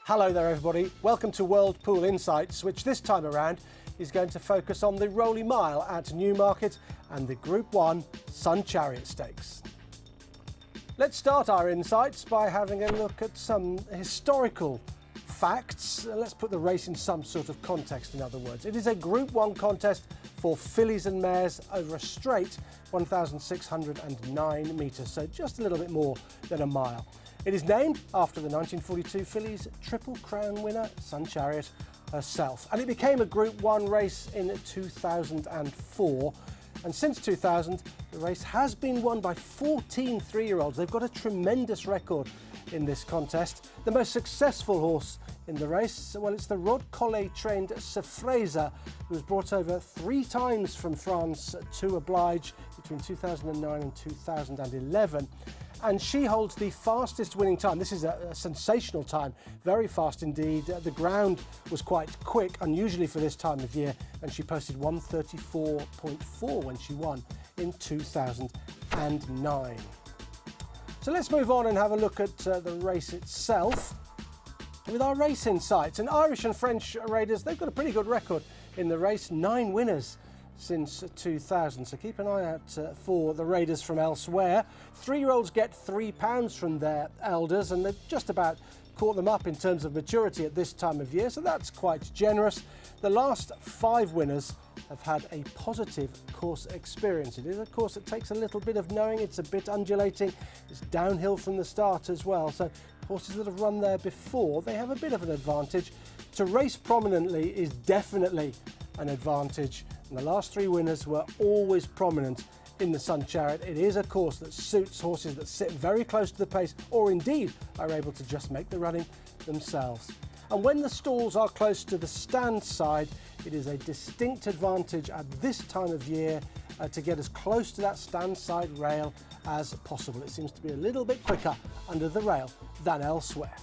Hello there everybody, welcome to World Pool Insights, which this time around is going to focus on the Rolly Mile at Newmarket and the Group 1 Sun Chariot Stakes. Let's start our insights by having a look at some historical facts. Let's put the race in some sort of context, in other words. It is a Group 1 contest for fillies and mares over a straight 1,609 metres, so just a little bit more than a mile. It is named after the 1942 fillies Triple Crown winner, Sun Chariot herself. And it became a Group 1 race in 2004. And since 2000, the race has been won by 14 three-year-olds. They've got a tremendous record in this contest. The most successful horse in the race, well, it's the Rod Collet-trained Sir Fraser, who was brought over 3 times from France to oblige between 2009 and 2011. And she holds the fastest winning time. This is a sensational time, very fast indeed. The ground was quite quick, unusually for this time of year, and she posted 134.4 when she won in 2009. So let's move on and have a look at the race itself with our race insights. And Irish and French raiders, they've got a pretty good record in the race, 9 winners since 2000, so keep an eye out for the raiders from elsewhere. 3-year-olds get £3 from their elders, and they've just about caught them up in terms of maturity at this time of year, so that's quite generous. The last 5 winners have had a positive course experience. It is a course that takes a little bit of knowing. It's a bit undulating, it's downhill from the start as well, so horses that have run there before, they have a bit of an advantage. To race prominently is definitely an advantage, and the last 3 winners were always prominent in the Sun Chariot. It is a course that suits horses that sit very close to the pace, or indeed are able to just make the running themselves. And when the stalls are close to the stand side, it is a distinct advantage at this time of year to get as close to that stand side rail as possible. It seems to be a little bit quicker under the rail than elsewhere.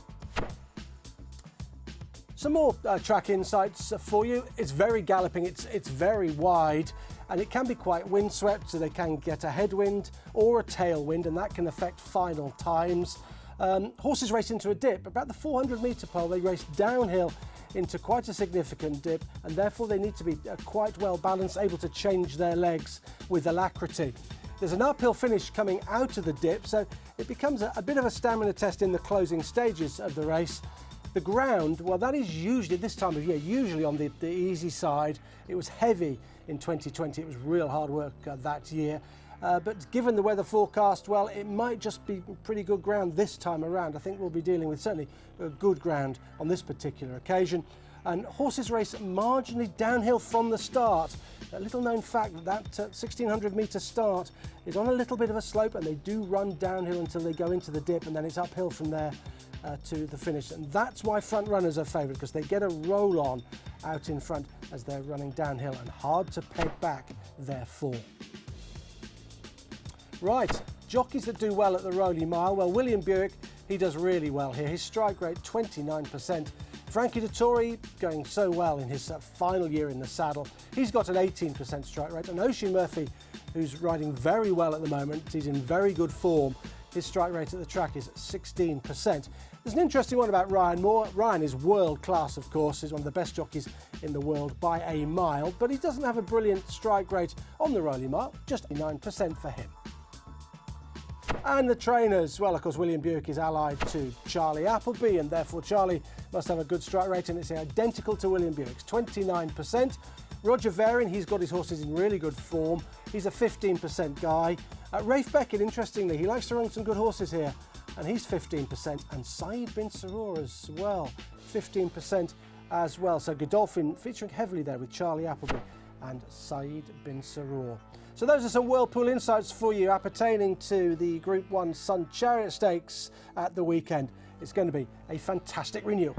Some more track insights for you. It's very galloping, it's very wide, and it can be quite windswept, so they can get a headwind or a tailwind, and that can affect final times. Horses race into a dip. About the 400-metre pole, they race downhill into quite a significant dip, and therefore they need to be quite well balanced, able to change their legs with alacrity. There's an uphill finish coming out of the dip, so it becomes a bit of a stamina test in the closing stages of the race. The ground, well, that is usually, this time of year, usually on the easy side. It was heavy in 2020. It was real hard work that year. But given the weather forecast, well, it might just be pretty good ground this time around. I think we'll be dealing with certainly good ground on this particular occasion. And horses race marginally downhill from the start. A little known fact that 1600-metre start is on a little bit of a slope, and they do run downhill until they go into the dip, and then it's uphill from there to the finish. And that's why front runners are favoured, because they get a roll on out in front as they're running downhill, and hard to peg back therefore. Right, jockeys that do well at the Rolly Mile, well, William Buick, he does really well here. His strike rate 29%. Frankie Dettori going so well in his final year in the saddle. He's got an 18% strike rate. And Oisin Murphy, who's riding very well at the moment, he's in very good form. His strike rate at the track is 16%. There's an interesting one about Ryan Moore. Ryan is world class, of course. He's one of the best jockeys in the world by a mile, but he doesn't have a brilliant strike rate on the Rolly Mile, just 9% for him. And the trainers, well, of course, William Buick is allied to Charlie Appleby, and therefore Charlie must have a good strike rate, and it's identical to William Buick's, 29%. Roger Varian, he's got his horses in really good form. He's a 15% guy. Rafe Beckett, interestingly, he likes to run some good horses here, and he's 15%. And Saeed Bin Saror as well, 15% as well. So Godolphin featuring heavily there with Charlie Appleby and Saeed Bin Saror. So those are some World Pool insights for you appertaining to the Group 1 Sun Chariot Stakes at the weekend. It's going to be a fantastic renewal.